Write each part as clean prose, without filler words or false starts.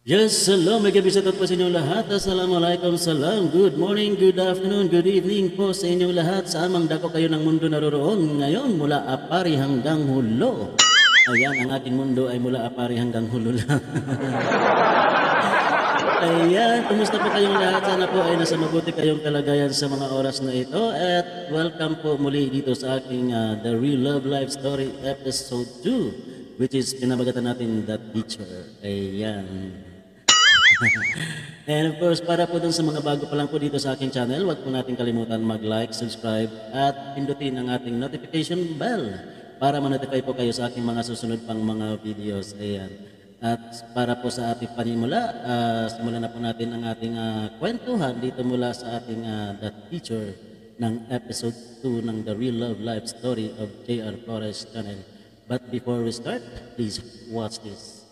Yes, hello, may gabi sa po sa inyong lahat. Assalamualaikum, salam. Good morning, good afternoon, good evening po sa inyong lahat. Sa amang dako kayo ng mundo naroroon ngayon mula Apari hanggang Hulo. Ayan, ang ating mundo ay mula Apari hanggang Hulo lang. Ayan, kumusta po kayong lahat? Sana po ay nasa mabuti kayong kalagayan sa mga oras na ito. At welcome po muli dito sa aking The Real Love Life Story Episode 2, which is pinabagatan natin The Teacher. Ayan. And of course, para po dun sa mga bago pa lang po dito sa aking channel, huwag po natin kalimutan mag-like, subscribe, at pindutin ang ating notification bell para ma-notify po kayo sa aking mga susunod pang mga videos. Ayan. At para po sa ating panimula, simulan na po natin ang ating kwentuhan dito mula sa ating The Teacher ng episode 2 ng The Real Love Life Story of J.R. Flores channel. But before we start, please watch this.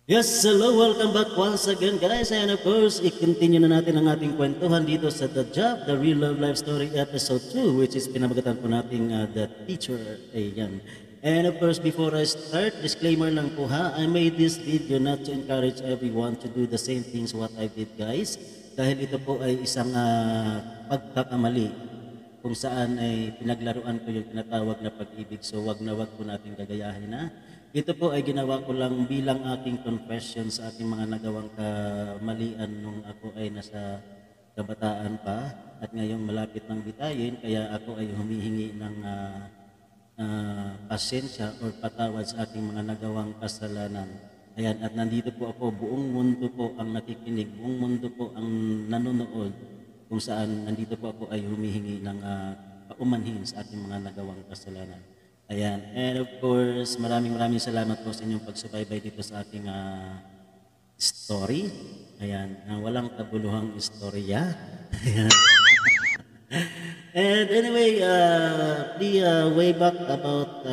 Yes, hello, welcome back once again guys, and of course, i-continue na natin ang ating kwentuhan dito sa The Job, The Real Love Life Story Episode 2, which is pinabagatan po nating The Teacher. Ayan. And of course, before I start, disclaimer lang po ha, I made this video not to encourage everyone to do the same things what I did guys, dahil ito po ay isang pagkakamali kung saan ay pinaglaruan ko yung tinatawag na pag-ibig, so wag po natin gagayahin na. Ito po ay ginawa ko lang bilang aking confession sa aking mga nagawang kamalian nung ako ay nasa kabataan pa at ngayong malapit ng bitayin, kaya ako ay humihingi ng pasensya o patawad sa aking mga nagawang kasalanan. Ayan, at nandito po ako, buong mundo po ang nakikinig, buong mundo po ang nanonood kung saan nandito po ako ay humihingi ng paumanhin sa aking mga nagawang kasalanan. Ayan, and of course, maraming salamat po sa inyong pagsubaybay dito sa aking story. Ayan, walang kabuluhang istorya. Ayan. And anyway, way back about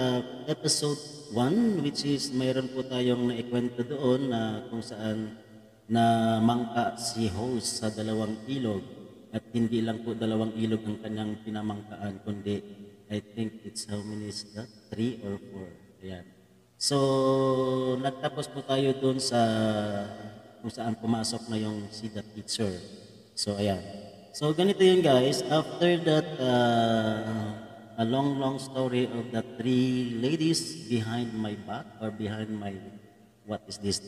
episode 1, which is mayroon po tayong naikwento doon na kung saan na mangka si host sa dalawang ilog. At hindi lang po dalawang ilog ang kanyang pinamangkaan, kundi I think it's how many is that? 3 or 4. Ayan. So, nagtapos po tayo doon sa kung saan pumasok na yung si The Teacher. So, ayan. So, ganito yun guys. After that, a long story of the 3 ladies behind my back or behind my, what is this?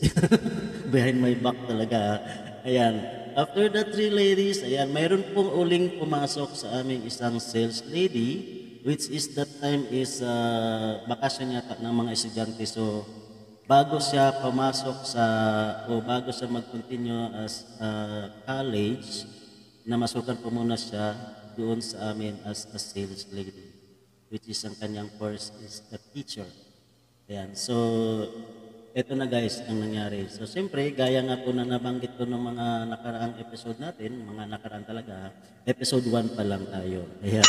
Behind my back talaga. Ayan. After the 3 ladies, ayan, mayroon pong uling pumasok sa aming isang sales lady, which is that time is bakasyon yata ng mga estudyante. So, bago siya pumasok bago siya mag-continue as college, namasukan po muna siya doon sa amin as a sales lady, which is ang kanyang course is the teacher. Ayan. So, eto na guys ang nangyari. So, siyempre, gaya nga po na nabanggit ko ng mga nakaraang episode natin, mga nakaraan talaga, episode 1 pa lang tayo. Ayan.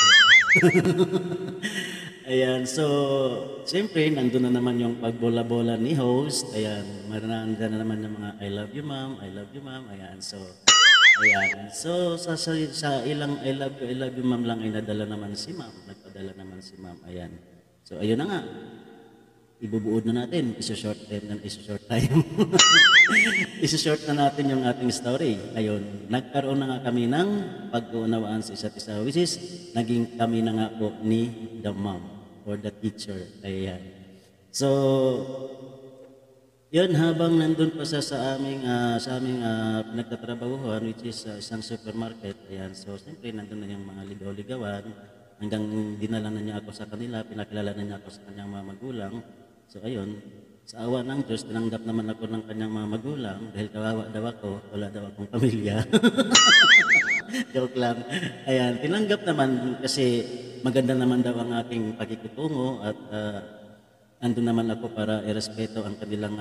Ayan, so siyempre nandun na naman yung pagbola-bola ni host. Ayan, maranahan na naman yung mga I love you ma'am, I love you ma'am. Ayan, so ayan, so sa ilang I love you ma'am lang ay nadala naman si ma'am, nagpadala naman si ma'am. Ayan, so ayun na nga, ibubuod na natin, isa-short time isa-short na natin yung ating story. Ayun, nagkaroon na nga kami ng pag-uunawaan sa isa't isa, which is naging kami na nga po ni the mom or the teacher. Ayan. So, yun, habang nandun pa sa aming pinagtatrabahuhan, which is isang supermarket. Ayan, so siyempre nandun na yung mga ligaw-ligawan hanggang dinala na niya ako sa kanila, pinakilala na niya ako sa kanyang mga magulang. So ayun, sa awa ng Diyos, tinanggap naman ako ng kanyang mga magulang dahil kawawa daw ako, wala daw akong pamilya. Joke lang. Ayan, tinanggap naman kasi maganda naman daw ang aking pakikitungo at andun naman ako para irespeto ang kanilang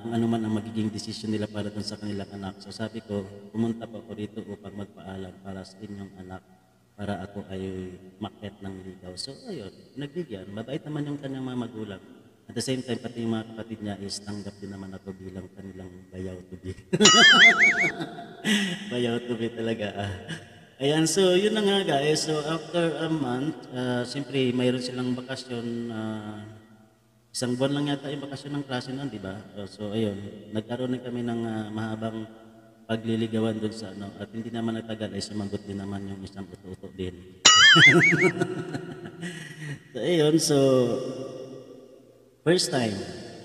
kung ano man ang magiging desisyon nila para dun sa kanilang anak. So sabi ko, pumunta po ako dito upang magpaalam para sa inyong anak para ako ay maket ng ligaw. So ayun, nagbigyan. Mabait naman yung kanyang mga magulang. At the same time, pati yung mga kapatid niya is tanggap din naman ako bilang kanilang bayaw to be. Bayaw to be talaga. Ayan, so yun na nga guys. So after a month, siyempre mayroon silang bakasyon. Isang buwan lang yata yung bakasyon ng klase nun, di ba? So ayun, nagkaroon na kami ng mahabang pagliligawan doon sa ano. At hindi naman nagtagal ay sumagot din naman yung isang uto-uto din. So ayun, so first time.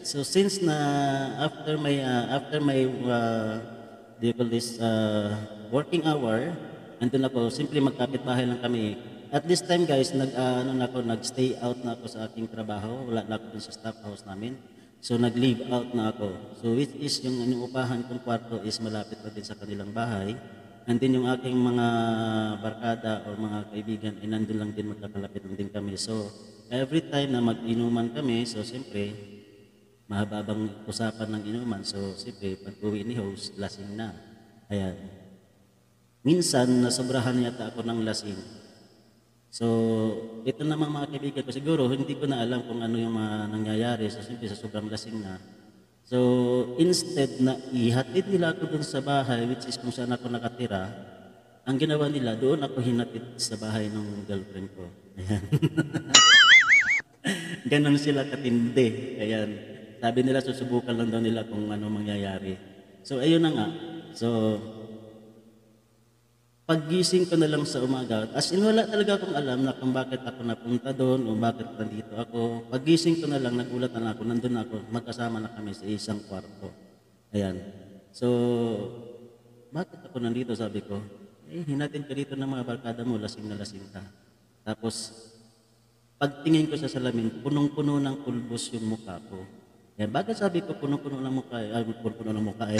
So since na after my do you call this working hour, andun ako, simply magkapit-bahay lang kami. At this time guys, nag-stay out na ako sa aking trabaho. Wala na ako dun sa staff house namin. So nag-leave out na ako. So which is yung upahan kong kwarto is malapit na din sa kanilang bahay. And then yung aking mga barkada o mga kaibigan ay nandun lang din, magkakalapit lang din kami. So every time na mag-inuman kami, so siyempre mahababang usapan ng inuman. So siyempre pag uwi ni host, lasing na. Ayan. Minsan nasobrahan yata ako ng lasing. So ito namang mga kaibigan ko, siguro hindi ko na alam kung ano yung mga nangyayari. So siyempre sa sobrang lasing na. So instead na ihatid nila ako dun sa bahay, which is kung saan ako nakatira, ang ginawa nila, doon ako hinatid sa bahay ng girlfriend ko. Ayan. Ganon sila katindi. Ayan. Sabi nila, susubukan lang daw nila kung ano mangyayari. So ayun na nga. So paggising ko na lang sa umaga, as in wala talaga akong alam na kung bakit ako napunta doon o bakit nandito ako. Paggising ko na lang, nagulat na lang ako, nandun ako, magkasama na kami sa isang kwarto. Ayan. So, bakit ako nandito, sabi ko? Hinatid ka dito ng mga barkada mo, lasing na lasing ka. Tapos, pagtingin ko sa salamin, punong-puno ng pulbos yung mukha ko. Yan, bakit sabi ko punong-puno ng mukha? Punong-puno ng mukha eh.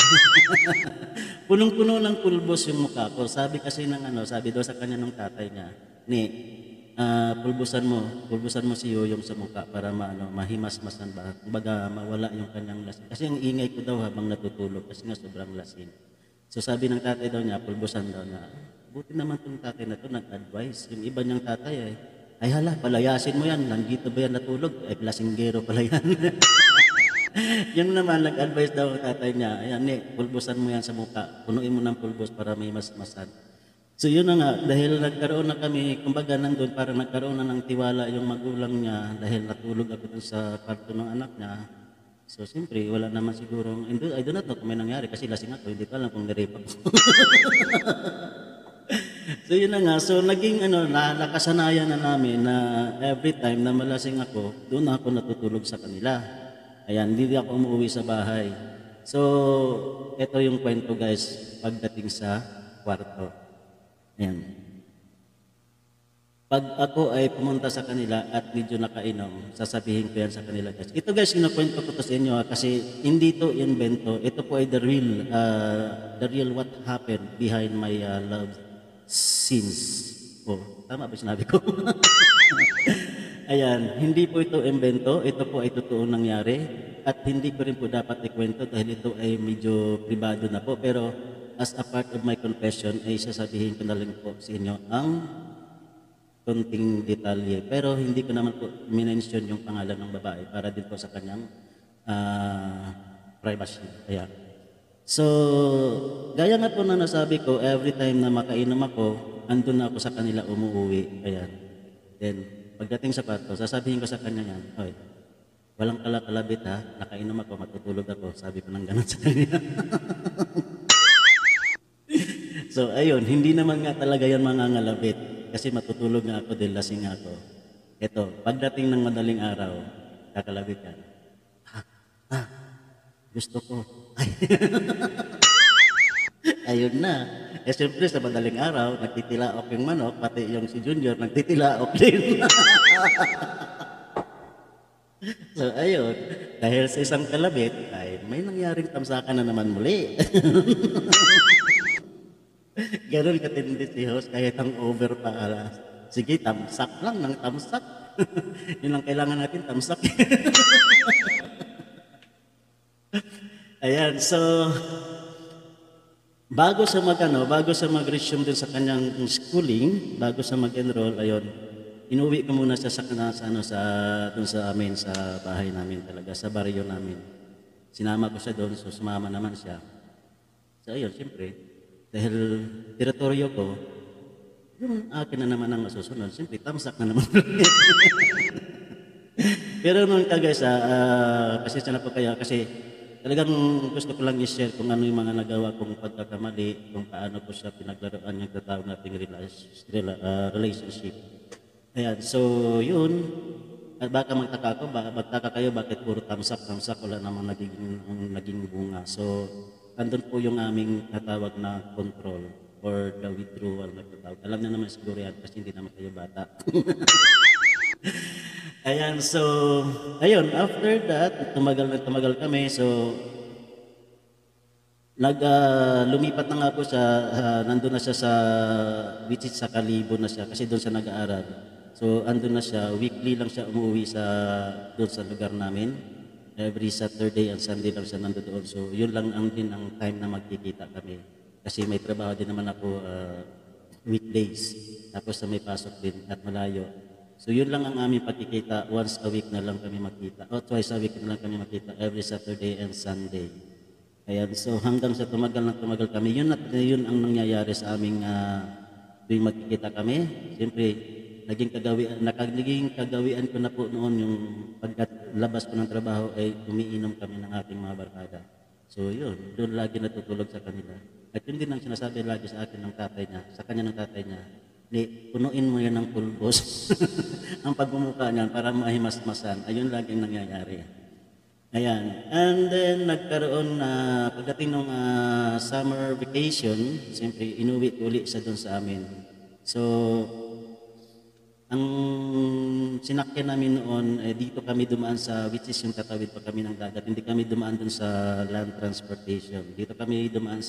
Punong-puno ng pulbos yung mukha ko. Sabi kasi ng sabi daw sa kanya ng tatay niya, pulbusan mo si Yoyong sa mukha para mahimas-masan ba? Kumbaga mawala yung kanyang lasing. Kasi ang ingay ko daw habang natutulog kasi nga sobrang lasing. So sabi ng tatay daw niya, pulbusan daw na. Buti naman itong tatay na to nag-advise. Yung iba niyang tatay ay hala, palayasin mo yan. Nandito ba yan natulog? Ay, lasinggero pala yan. Yung naman, nag-advise daw ang tatay niya, ayan pulbusan mo yan sa mukha, punuin mo ng pulbos para may mas-masan. So yun na nga, dahil nagkaroon na kami, kumbaga nandun, parang nagkaroon na ng tiwala yung magulang niya dahil natulog ako dun sa kwarto ng anak niya. So siyempre, wala naman siguro, I do not know kung may nangyari kasi lasing ako, hindi ko alam kung nirape ako. So yun na nga, so naging nakasanayan na namin na every time na malasing ako, doon ako natutulog sa kanila. Ayan, hindi ako umuwi sa bahay. So, ito yung kwento guys, pagdating sa kwarto. Ayan. Pag ako ay pumunta sa kanila at medyo nakainom, sasabihin ko yan sa kanila guys. Ito guys, kinukwento ko to sa inyo kasi hindi to invento. Ito po ay the real what happened behind my love scenes. Oh, tama ba sinabi ko? Ayan, hindi po ito invento, ito po ay totoong nangyari at hindi ko rin po dapat ikwento dahil ito ay medyo pribado na po. Pero as a part of my confession ay sasabihin ko na lang po sa inyo ang konting detalye. Pero hindi ko naman po minention yung pangalan ng babae para din po sa kanyang privacy. Ayan. So, gaya nga po na nasabi ko, every time na makainom ako, andun na ako sa kanila umuwi. Ayan. Then, pagdating sa kwarto, sasabihin ko sa kanya yan, "Hoy, walang kalakalabit ha, nakainom ako, matutulog ako." Sabi ko ng ganun sa kanya. So ayun, hindi naman nga talaga yan mangangalabit kasi matutulog nga ako dahil lasing nga ako. Ito, pagdating ng madaling araw, kakalabit yan. Gusto ko. Ay. Ayun na. Eh siyempre sa madaling araw, nagtitilaok yung manok, pati yung si Junior, nagtitilaok din. So ayun, dahil sa isang kalabit ay may nangyaring tamsakan na naman muli. Gano'n katindi si host kahit ang over pa alas. Sige, tamsak lang ng tamsak. Yun ang kailangan natin, tamsak. Ayan, so bago sa mag-resume din sa kanyang schooling, bago sa mag-enroll, ayun, inuwi ko muna siya dun sa amin, sa bahay namin talaga, sa baryo namin. Sinama ko siya doon, so sumama naman siya. So ayun, siyempre, dahil teritoryo ko, yung akin na naman ang masusunod, siyempre, tamsak na naman. Pero noon ka guys, pasensya na po kayo kasi talagang gusto ko lang i-share kung ano yung mga nagawa kong pagkakamali, kung paano ko siya pinaglaruan yung tatawag nating relationship. Ayan, so yun, at baka magtaka kayo bakit puro tamsak, wala namang naging bunga. So, andun po yung aming tatawag na control or the withdrawal na tatawag. Alam na naman siguro yan kasi hindi naman kayo bata. Ayan, so, ayun, after that, tumagal kami. So, lumipat na nga po siya, nandun na siya which is sa Kalibo na siya, kasi doon siya nag-aaral. So, andun na siya, weekly lang siya umuwi doon sa lugar namin. Every Saturday and Sunday lang siya nandun doon. So, yun lang ang time na magkikita kami. Kasi may trabaho din naman ako weekdays. Tapos may pasok din at malayo. So yun lang ang aming pagkikita. Once a week na lang kami makita. O twice a week na lang kami makita. Every Saturday and Sunday. Ayan. So hanggang sa tumagal kami. Yun ang nangyayari sa aming tuwing magkikita kami. Siyempre, naging kagawian ko na po noon yung pagkalabas ko ng trabaho ay umiinom kami ng aking mga barkada. So yun, doon lagi natutulog sa kanila. At yun din ang sinasabi lagi sa akin ng tatay niya, sa kanya ng tatay niya, punuin mo yan ng pulbos. Ang pagmumukha niyan para mahimasmasan. Ayun lagi ang nangyayari. Ayan. And then nagkaroon na pagdating ng summer vacation, siyempre inuwi uli siya doon sa amin. So, ang sinakyan namin noon, dito kami dumaan which is yung tatawid pa kami ng dagat. Hindi kami dumaan doon sa land transportation. Dito kami dumaan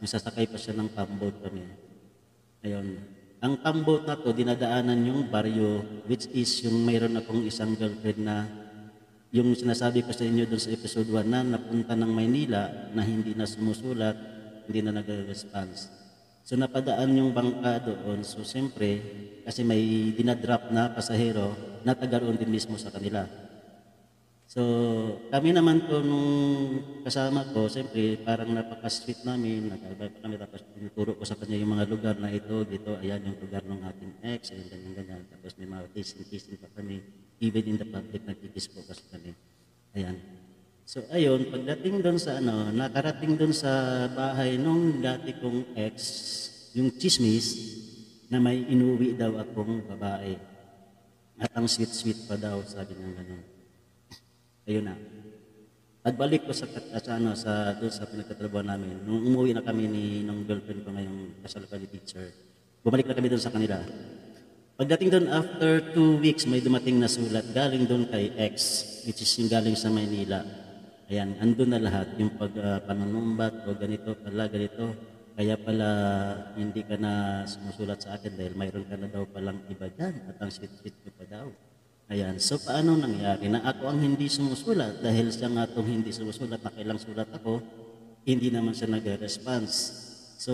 yung sasakay pa siya ng pamboat kami. Ayun. Ang pamboat na to, dinadaanan yung baryo, which is yung mayroon akong isang girlfriend na yung sinasabi ko sa inyo doon sa episode 1 na napunta ng Maynila na hindi na sumusulat, hindi na nag-response. So napadaan yung bangka doon. So siyempre, kasi may dinadrop na pasahero na taga-roon din mismo sa kanila. So kami naman to nung kasama ko, siyempre parang napaka-sweet namin, nag-albay pa kami tapos tinuturo ko sa kanya yung mga lugar na ito, dito, ayan yung lugar ng ating ex, ayan, ganyan. Tapos may mga kissing pa kami, even in the public, nagkikis po kasi kami. Ayan. So ayun, pagdating doon sa nakarating doon sa bahay nung dati kong ex, yung chismis na may inuwi daw akong babae. At ang sweet-sweet pa daw, sabi niya ganyan. Ayun na. Pagbalik ko doon sa pinagtatrabaho namin, nung umuwi na kami ng girlfriend ko ngayong kasal ko ni teacher, bumalik na kami doon sa kanila. Pagdating doon, after 2 weeks, may dumating na sulat galing doon kay ex, which is yung galing sa Maynila. Ayan, andun na lahat, yung panunumbat o ganito, kaya pala hindi ka na sumusulat sa akin dahil mayroon ka na daw palang iba dyan at ang sweet-sweet ko pa daw. Ayan, so paano nangyari na ako ang hindi sumusulat dahil siya nga itong hindi sumusulat, nakailang sulat ako, hindi naman siya nag-response. So,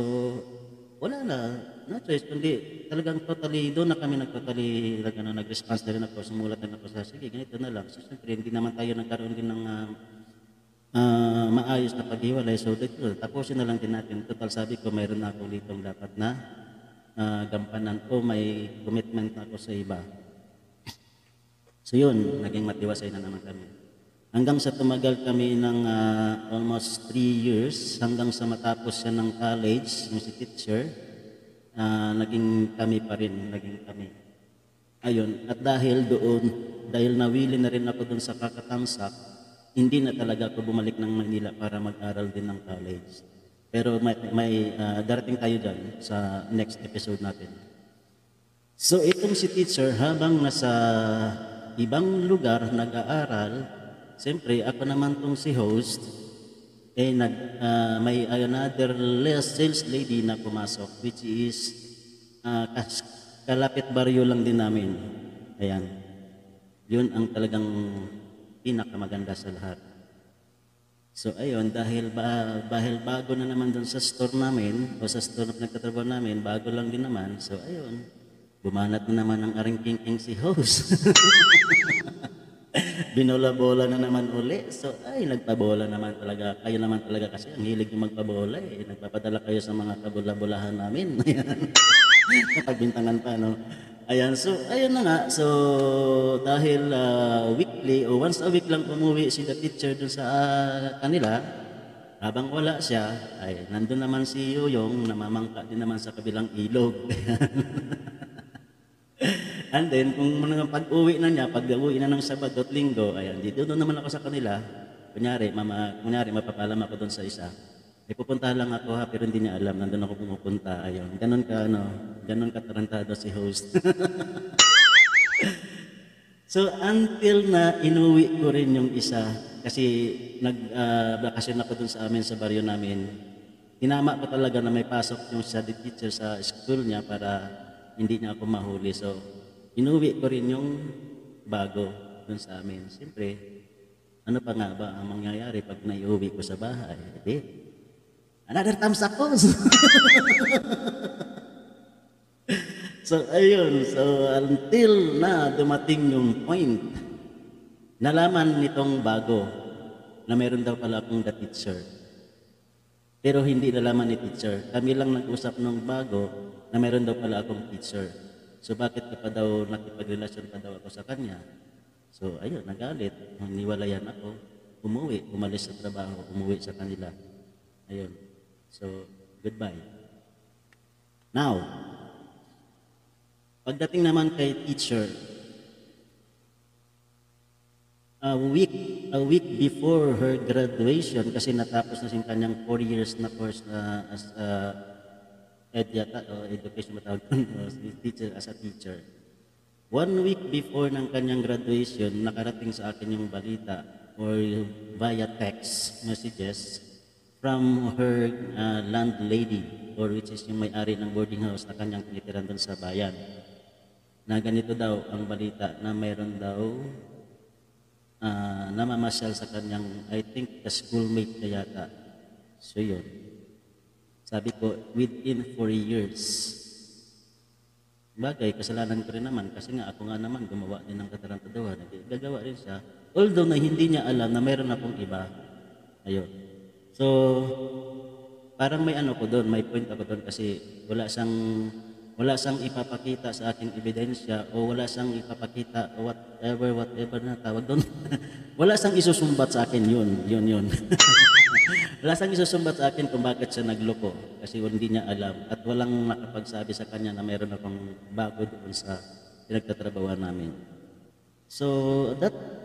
wala na, no choice, kundi talagang doon na kami nag-response na rin ako, sumulat na ako sa, sige, ganito na lang. So, siyempre, hindi naman tayo nagkaroon din ng maayos na paghiwalay. So, dito, tapusin na lang din natin. Total, sabi ko, mayroon na ako ditong dapat na gampanan o may commitment na ako sa iba. So yun, naging matiwasay na naman kami. Hanggang sa tumagal kami ng almost 3 years, hanggang sa matapos siya ng college, yung si teacher, naging kami pa rin, Ayun, at dahil nawili na rin ako doon sa kakatamsak, hindi na talaga ako bumalik ng Manila para mag-aral din ng college. Pero may darating tayo dyan sa next episode natin. So itong si teacher, habang nasa ibang lugar nag-aaral. Siyempre, ako naman tong si host, may another sales lady na pumasok, which is kalapit baryo lang din namin. Ayan. Yun ang talagang pinakamaganda sa lahat. So ayun, dahil bago na naman doon sa store namin, o sa store na nagtatrabaho namin, bago lang din naman. So ayun, bumanat na naman ang aring king si host. Binola-bola na naman uli. So ay, nagpabola naman talaga. Kayo naman talaga kasi ang hilig yung magpabola eh. Nagpapadala kayo sa mga kabula-bulahan namin. Ayan. Pagbintangan pa, no? Ayan, so ayun na nga. So dahil weekly o once a week lang umuwi si the teacher dun sa kanila, habang wala siya, ay nandun naman si Yoyong, namamangka din naman sa kabilang ilog. And then, kung pag-uwi na niya, pag-uwi na ng Sabado at Linggo, ayan, dito doon naman ako sa kanila. Kunyari, mapapalam ako doon sa isa. May pupunta lang ako ha, pero hindi niya alam, nandun ako pumupunta. Ayun, ganun ka tarantado si host. So, until na inuwi ko rin yung isa, kasi nag-bakasyon ako doon sa amin, sa baryo namin, tinama ko talaga na may pasok yung study teacher sa school niya para hindi niya ako mahuli. So, inuwi ko rin yung bago doon sa amin. Siyempre, ano pa nga ba ang mangyayari pag naiuwi ko sa bahay? Hindi. Another thumbs up po. So, ayun. So, until na dumating yung point, nalaman nitong bago na meron daw pala akong the teacher. Pero hindi nalaman ni teacher. Kami lang nag-usap nung bago na meron daw pala akong teacher. So, bakit ka pa daw nakipagrelasyon pa daw ako sa kanya? So, ayun, nagalit. Niwalayan ako. Umalis sa trabaho, umuwi sa kanila. Ayun. So, goodbye. Now, pagdating naman kay teacher, a week before her graduation, kasi natapos na siyang kanyang 4 years na course as education matawag teacher, as a teacher. 1 week before ng kanyang graduation, nakarating sa akin yung balita or via text messages from her landlady, or which is yung may-ari ng boarding house na kanyang tinitiran doon sa bayan. Na ganito daw ang balita, na mayroon daw namamasyal sa kanyang, I think, schoolmate na yata. So yun. Sabi ko, within 4 years. Bagay, kasalanan ko rin naman, kasi nga ako nga naman gumawa din ng katarantaduhan. Gagawa rin siya. Although na hindi niya alam na mayroon akong iba. Ayun. So, parang may ano ko doon, may point ako doon kasi wala siyang ipapakita sa akin ebidensya o wala siyang ipapakita whatever na tawag doon. Wala siyang isusumbat sa akin yun. Wala siyang isusumbat sa akin kung bakit siya nagloko kasi hindi niya alam at walang nakapagsabi sa kanya na mayroon akong bago doon sa pinagtatrabahuan namin. So,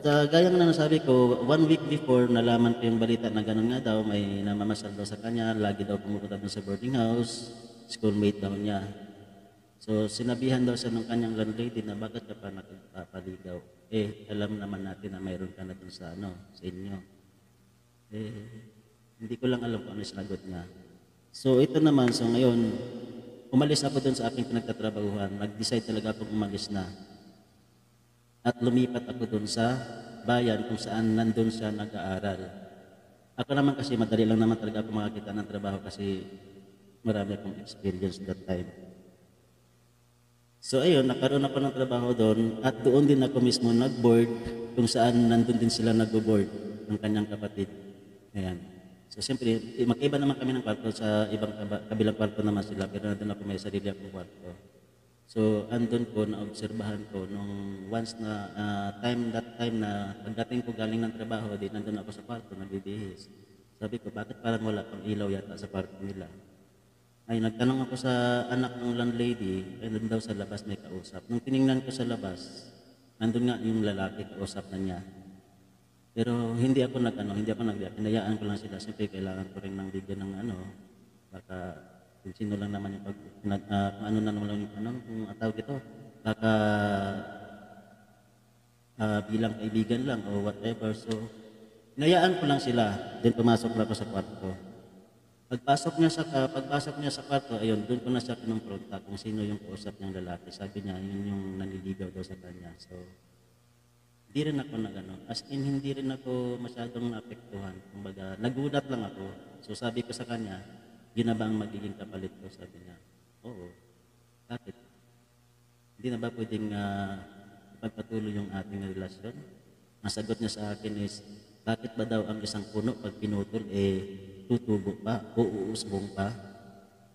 gaya nga na nasabi ko, 1 week before, nalaman ko yung balita na gano'n nga daw, may namamasal daw sa kanya, lagi daw pumupunta doon sa boarding house, schoolmate daw niya. So, sinabihan daw siya ng kanyang landlady na bakit ka pa nakapaligaw? Alam naman natin na mayroon ka na doon sa inyo. Hindi ko lang alam kung ano yung sinagot niya. So, ito naman, so ngayon, umalis ako doon sa aking pinagtatrabahuhan, nag-decide talaga akong umalis na. At lumipat ako doon sa bayan kung saan nandun siya nag-aaral. Ako naman kasi madali lang naman talaga ako makakita ng trabaho kasi marami akong experience that time. So ayun, nagkaroon ako ng trabaho doon at doon din ako mismo nag-board kung saan nandun din sila nag-board ng kanyang kapatid. Ayan. So siyempre, magkaiba naman kami ng kwarto sa kabilang kwarto naman sila pero nandun ako may sarili akong kwarto. So, andun ko, naobserbahan ko, nung once na that time na pagdating ko galing ng trabaho, nandun ako sa kwarto, nagbibihis. Sabi ko, bakit parang wala pang ilaw yata sa kwarto nila? Ay, nagtanong ako sa anak ng landlady, nandun daw sa labas may kausap. Nung tiningnan ko sa labas, nandun nga yung lalaki, kausap na niya. Pero hindi ako nag-react, hinayaan ko lang sila. Siyempre, kailangan ko rin ng bigyan ng baka kung sino lang naman yung kung ano na naman yung kung tawag ito, baka bilang kaibigan lang o whatever. So, hinayaan ko lang sila. Then pumasok na ako sa kwarto. Pagpasok niya sa kwarto, ayun, doon ko na siya kinumpronta kung sino yung kausap niyang lalaki. Sabi niya, yun yung nanliligaw daw sa kanya. So, hindi rin ako nagano. As in, hindi rin ako masyadong naapektuhan. Kumbaga, nagulat lang ako. So, sabi ko sa kanya, yun na ba ang magiging kapalit ko? Sabi niya, oo. Bakit? Hindi na ba pwedeng ipagpatuloy yung ating relasyon? Ang sagot niya sa akin is, bakit ba daw ang isang puno pag pinutol, tutubo pa o uusbong pa?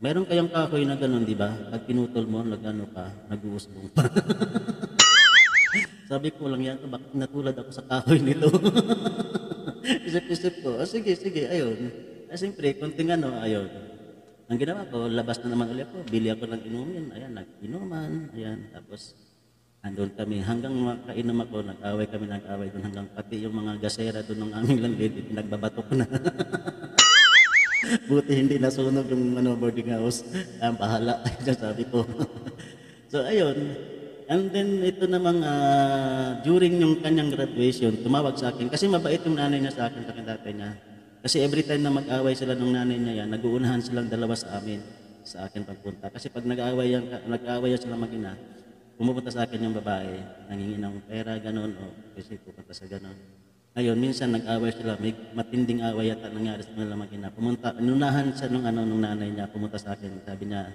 Meron kayang kahoy na gano'n, di ba? Pag pinutol mo, nag-uusbong pa. Sabi ko lang yan, bakit natulad ako sa kahoy nito? Isip-isip ko, sige, ayun. Siyempre, konting ayun. Ang ginawa ko, labas na naman ulit ako, bili ako ng inumin, ayan, nag-inuman, ayan, tapos andun kami, hanggang makainom ako, nag-away doon, hanggang pati yung mga gasera doon ng aming landlady, pinagbabato ko na. Buti hindi nasunog yung boarding house, ang bahala, sabi ko. So ayun, and then ito namang during yung kanyang graduation, tumawag sa akin, kasi mabait yung nanay niya sa akin, tatay niya. Kasi every time na mag-away sila ng nanay niya yan, nag-uunahan silang dalawa sa amin, sa akin pagpunta. Kasi pag nag-away yan sila mag-ina, pumupunta sa akin yung babae, nangingi ng pera, gano'n, o kasi pupunta sa gano'n. Ngayon, minsan nag-away sila, may matinding away yata nangyari sa kanila mag-ina. Inunahan siya nung nanay niya, pumunta sa akin, sabi niya,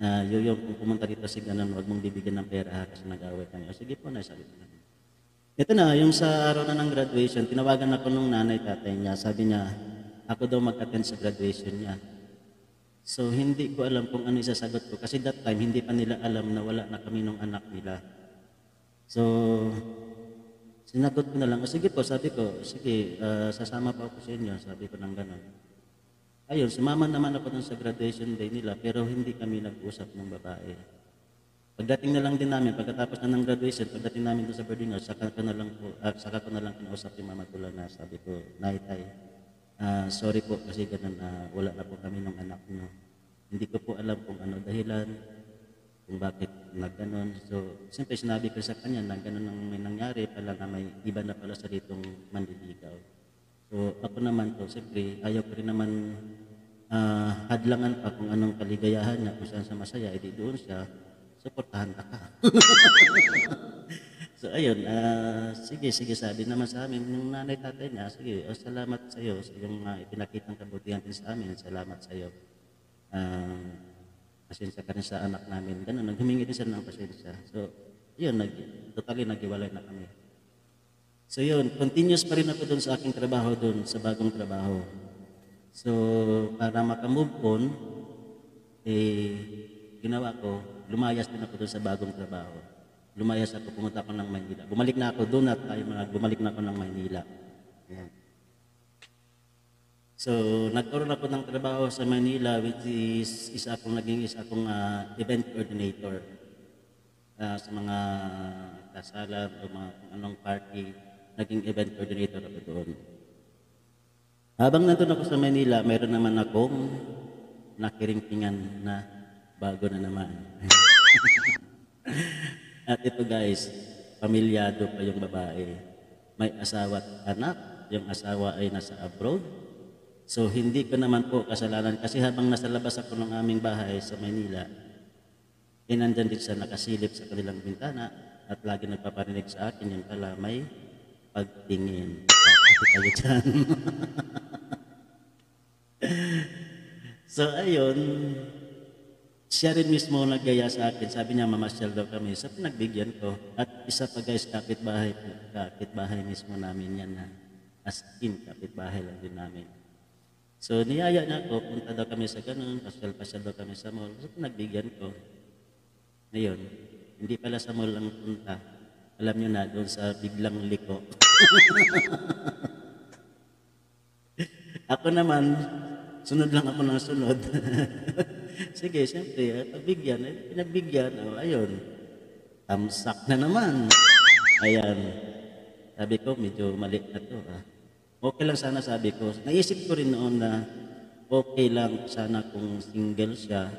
Yoyo, kung pumunta dito si gano'n, huwag mong bibigyan ng pera ha, kasi nag-away kami. O sige po, sabi ko na. Ito na, yung sa araw na ng graduation, tinawagan ako nung nanay tatay niya. Sabi niya, ako daw mag-attend sa graduation niya. So, hindi ko alam kung ano isasagot ko. Kasi that time, hindi pa nila alam na wala na kami nung anak nila. So, sinagot ko na lang, sige po, sabi ko, sige, sasama pa ako sa inyo. Sabi ko ng gano'n. Ayun, sumama naman ako dun sa graduation day nila, pero hindi kami nag-usap ng babae. Pagdating na lang din namin, pagkatapos na ng graduation, pagdating namin doon sa boarding house, saka ko na lang kinausap yung mama ko lang na sabi ko, Nay, Tay, sorry po kasi ganun, wala na po kami ng anak niyo. Hindi ko po alam kung ano dahilan, kung bakit nagganon. So, siyempre sinabi ko sa kanya na ganun ang may nangyari, pala na may iba na pala sa ditong manliligaw. So, ako naman po, siyempre, ayaw ko rin naman hadlangan pa kung anong kaligayahan niya, kung saan sa masaya, edi doon siya, suportahan ka. So ayun, sige sabi naman sa amin yung nanay tatay niya, sige, salamat sa iyo sa iyong ipinakitang kabutihan din sa amin, salamat sa iyo. Pasensya ka rin sa anak namin. Ganun, naghumingi din sila ng pasensya. So yun, totally naghiwalay na kami. So yun, continuous pa rin ako doon sa aking trabaho doon, sa bagong trabaho. So para makamove on, ginawa ko, lumayas din ako doon sa bagong trabaho. Lumayas ako, pumunta ako ng Maynila. Bumalik na ako doon at bumalik na ako ng Maynila. Ayan. So, nagkaroon ako ng trabaho sa Manila, which is naging isa akong event coordinator sa mga kasalan o mga anong party. Naging event coordinator ako doon. Habang nandun ako sa Manila, mayroon naman akong nakiringtingan na bago na naman. At ito guys, pamilyado pa yung babae. May asawa at anak, yung asawa ay nasa abroad. So hindi ko naman po kasalanan kasi habang nasa labas ako ng aming bahay sa Manila, nandyan din siya nakasilip sa kanilang bintana at lagi nagpaparinig sa akin yung pala may pagtingin. Bakit kayo dyan? So ayun, siya rin mismo naggaya sa akin. Sabi niya, mamasyal daw kami. So pinagbigyan ko. At isa pa guys, kapitbahay mismo namin yan na. As in, kapitbahay lang din namin. So niyaya niya ako, punta daw kami sa ganun, pasyal daw kami sa mall. So pinagbigyan ko. Ngayon, hindi pala sa mall ang punta. Alam niyo na, doon sa biglang liko. Ako naman, sunod lang ako ng sunod. Sige, siyempre, pinagbigyan, ayun, tamsak na naman. Ayan, sabi ko, medyo mali na to. Okay lang sana, sabi ko. Naisip ko rin noon na okay lang sana kung single siya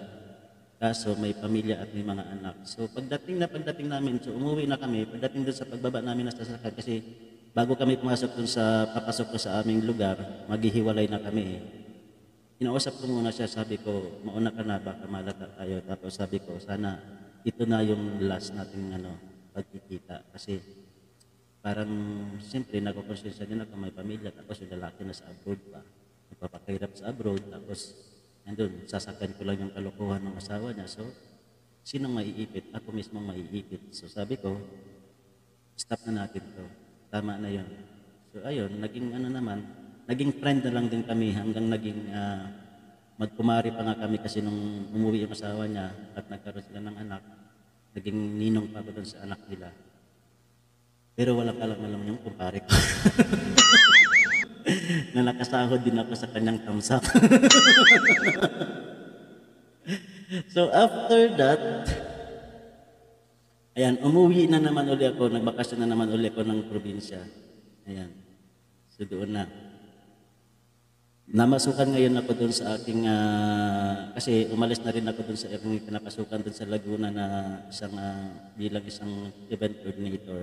Kaso may pamilya at may mga anak. So pagdating namin, so umuwi na kami, pagdating doon sa pagbaba namin na sasakyan, kasi bago kami pumasok doon papasok ko sa aming lugar, maghihiwalay na kami. Kinausap ko muna siya, sabi ko, mauna ka na, baka malata tayo. Tapos sabi ko, sana ito na yung last nating pagkikita. Kasi parang siyempre nagkakonsensya din ako, may pamilya, tapos yung lalaki na sa abroad pa. Nagpapakahirap sa abroad, tapos nandun, sasakyan ko lang yung kalokohan ng asawa niya. So, sinong maiipit? Ako mismo maiipit. So, sabi ko, stop na natin to. Tama na yun. So, ayun, naging friend na lang din kami hanggang naging magkumari pa nga kami kasi nung umuwi yung asawa niya at nagkaroon sila ng anak, naging ninong pa ko doon sa anak nila. Pero walang alam yung kumpare ko. Na nakasahod din ako sa kanyang tamsak. So after that, ayan, umuwi na naman uli ako, nagbakasyon na naman uli ako ng probinsya. Ayan, so doon na. Namasukan ngayon ako doon sa aking, kasi umalis na rin ako doon sa aking pinapasukan doon sa Laguna na bilang isang event coordinator.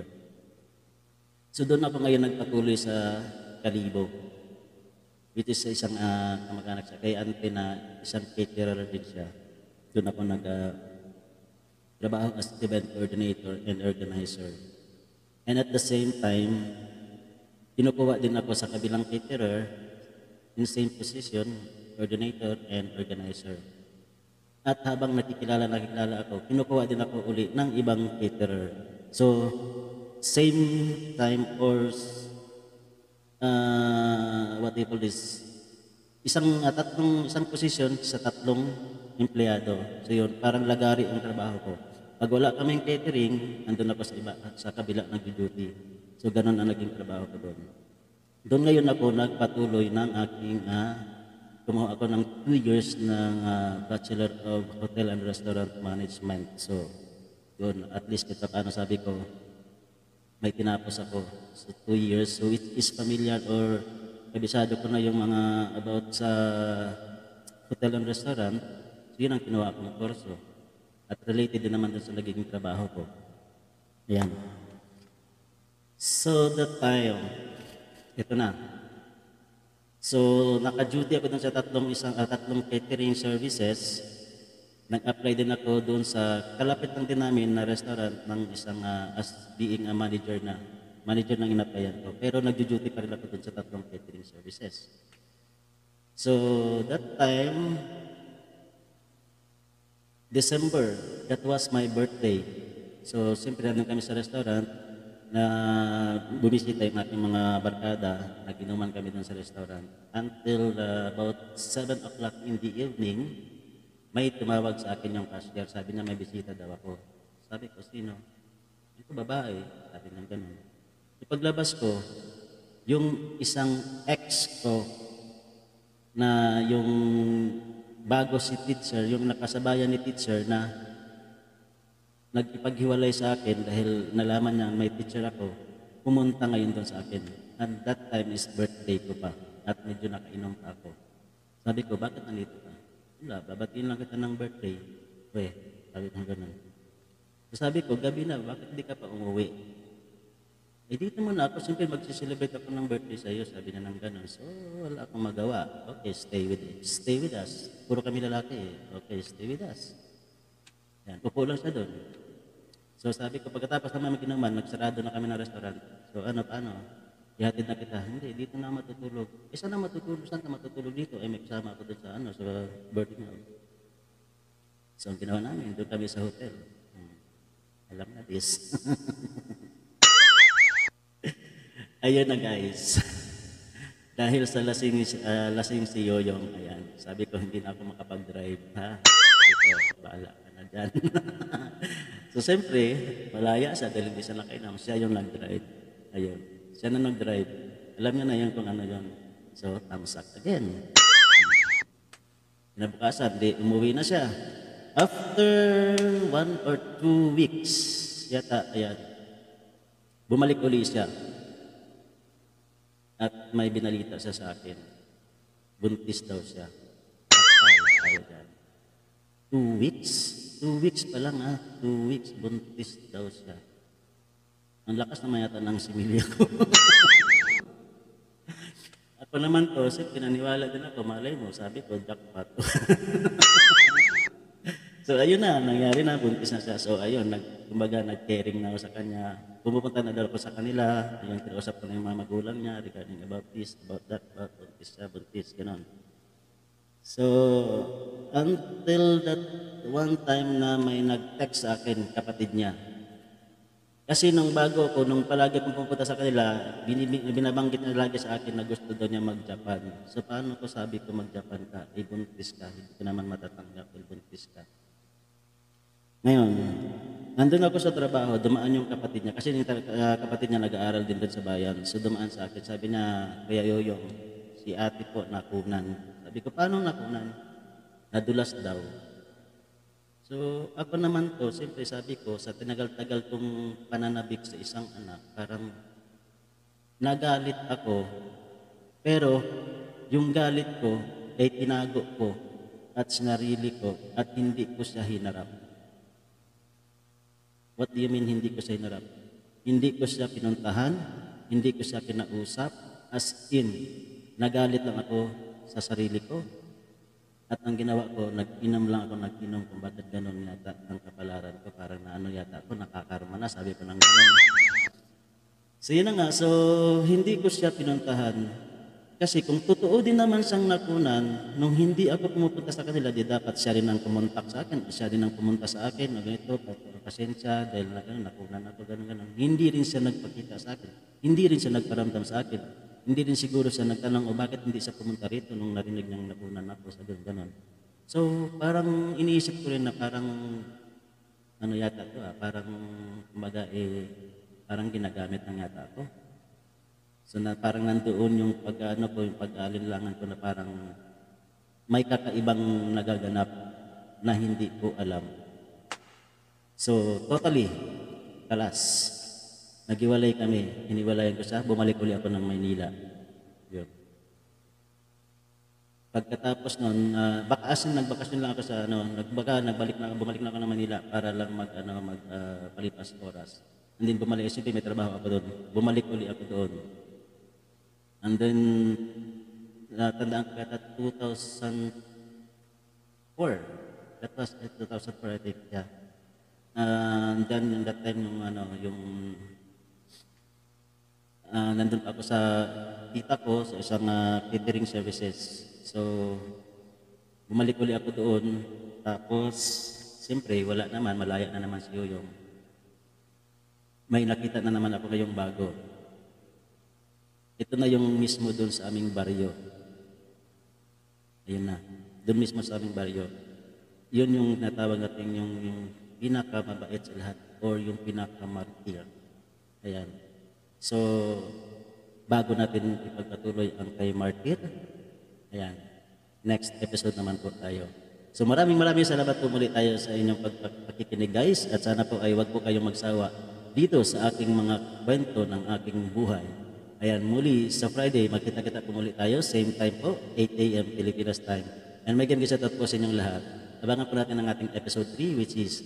So doon ako ngayon nagpatuloy sa Kalibo, which is isang kamag-anak siya, kay Ante na isang caterer din siya. Doon ako trabaho as event coordinator and organizer. And at the same time, kinukuha din ako sa kabilang caterer in same position, coordinator and organizer. At habang nakikilala ako, kinukuha din ako uli ng ibang caterer. So, same time or what do you call this? Isang posisyon sa tatlong empleyado. So yun, parang lagari ang trabaho ko. Pag wala kaming catering, andun ako sa kabila nag-duty. So ganun ang naging trabaho ko doon. Doon ngayon ako nagpatuloy ng aking, kumuha ako ng 2 years ng Bachelor of Hotel and Restaurant Management. So yun, at least kita paano sabi ko, may tinapos ako sa 2 years. So it is familiar or kabisado ko na yung mga about sa hotel and restaurant. So yun ang kinuha kong kurso. At related din naman sa naging trabaho ko. Ayan. So that time, ito na. So naka-duty ako dun sa tatlong catering services. Nag-apply din ako doon sa kalapit lang din namin na restaurant ng isang as being a manager ng in-applyan ko. Pero nag-duty pa rin ako doon sa tatlong catering services. So that time, December, that was my birthday. So siyempre nandun kami sa restaurant na bumisita yung aking mga barkada, nag-inuman kami doon sa restaurant. Until about 7 o'clock in the evening, may tumawag sa akin yung cashier. Sabi niya may bisita daw ako. Sabi ko, sino? Ito babae. Sabi niya ganun. Ipaglabas ko, yung isang ex ko na yung bago si teacher, yung nakasabayan ni teacher na nagipaghiwalay sa akin dahil nalaman niya may teacher ako, pumunta ngayon doon sa akin. And that time is birthday ko pa at medyo nakainom pa ako. Sabi ko, bakit nandito ka? Wala, babatiin lang kita ng birthday. Sabi ko gano'n. So sabi ko, gabi na, bakit hindi ka pa umuwi? Dito muna ako, siyempre magsiselebrate ako ng birthday sa iyo, sabi niya ng gano'n. So wala akong magawa. Okay, stay with us. Puro kami lalaki eh. Okay, stay with us. Yan, upo lang siya doon. So sabi ko, pagkatapos naman mag-inuman, nagsarado na kami ng restaurant. So paano? Ihatid na kita. Hindi, dito na matutulog. Saan na matutulog? Saan ka matutulog dito? May kasama ako doon sa birthday niya. So ang ginawa namin, doon kami sa hotel. Alam na this. Ayun na guys. Dahil sa lasing si Yoyong, ayan. Sabi ko, hindi na ako makapag-drive. Sabi ko, bahala ka na dyan. So siyempre, malaya siya dahil hindi siya nakainom. Siya yung nag-drive. Ayun. Siya na nag-drive. Alam niya na yun kung ano yun. So, thumbs up again. Kinabukasan, umuwi na siya. After 1 or 2 weeks, yata, ayan, bumalik uli siya. At may binalita siya sa akin. Buntis daw siya. Tayo dyan. 2 weeks. 2 weeks pa lang 2 weeks, buntis daw siya. Ang lakas naman yata ng similya ko. Ako naman po, pinaniwala din ako, malay mo, sabi ko, jackpot. So ayun na, nangyari na, buntis na siya. So ayun, kumbaga nag-caring na ako sa kanya. Pumupunta na daw ako sa kanila, ayun, kinausap ko na yung mga magulang niya regarding about this, about that, about buntis, gano'n. So, until that one time na may nag-text sa akin, kapatid niya. Kasi nung bago ko, nung palagi kong pupunta sa kanila, binabanggit niya lagi sa akin na gusto daw niya mag-Japan. So, paano ko sabi ko mag-Japan ka? Buntis ka. Hindi ko naman matatanggap, buntis ka. Ngayon, nandun ako sa trabaho, dumaan yung kapatid niya. Kasi yung kapatid niya nag-aaral din doon sa bayan. So, dumaan sa akin. Sabi niya, Kuya Yoyong, si ate po nakunan. Sabi ko, paano nakunan? Nadulas daw. So, ako naman to, siyempre sabi ko, sa tinagal-tagal kong pananabik sa isang anak, parang nagalit ako, pero yung galit ko ay tinago ko at sinarili ko at hindi ko siya hinarap. What do you mean hindi ko siya hinarap? Hindi ko siya pinuntahan, hindi ko siya kinausap, as in, nagalit lang ako sa sarili ko. At ang ginawa ko, nag-inom lang ako, kung bakit ganun yata ang kapalaran ko. Parang naano yata ako, nakakarma na, sabi ko ng ganun. So yun na nga, so hindi ko siya pinuntahan. Kasi kung totoo din naman siyang nakunan, nung hindi ako pumupunta sa kanila, di dapat siya rin ang pumuntak sa akin, siya rin ang pumunta sa akin, na ganito, pasensya, dahil nakunan ako, ganun. Hindi rin siya nagpakita sa akin. Hindi rin siya nagparamdam sa akin. Hindi rin siguro siya nagtanong, bakit hindi siya pumunta rito nung narinig niyang nakunan ako sa gano'n. So, parang iniisip ko rin na parang, ano yata to parang, kumbaga parang ginagamit ng yata ako. So, na parang nandoon yung yung pag-alinlangan ko na parang may kakaibang nagaganap na hindi ko alam. So, totally, kalas. Naghiwalay kami, hiniwalayan ko siya, bumalik uli ako ng Maynila. Yun. Pagkatapos nun, nagbakasyon lang ako sa bumalik na ako ng Manila para lang palipas oras. And then bumalik, siyempre may trabaho ako doon. Bumalik uli ako doon. And then, natandaan ko kata 2004. That was 2004, I think, yeah. And then, that time, nandun ako sa tita ko sa isang catering services. So, bumalik uli ako doon. Tapos, siyempre, wala naman, malaya na naman si Yoyong. May nakita na naman ako ngayong bago. Ito na yung mismo doon sa aming baryo. Ayun na. Doon mismo sa aming baryo. Yun yung natawag natin yung pinakamabait sa lahat or yung pinakamartir. Ayan. So, bago natin ipagpatuloy ang kay Martyr, ayan, next episode naman po tayo. So maraming salamat po muli tayo sa inyong pagpakikinig guys at sana po ay wag po kayong magsawa dito sa aking mga kwento ng aking buhay. Ayan, muli sa Friday, magkita-kita po muli tayo, same time po, 8 a.m. Pilipinas time. And may ganyan po sa inyong lahat. Abangan po natin ang ating episode 3 which is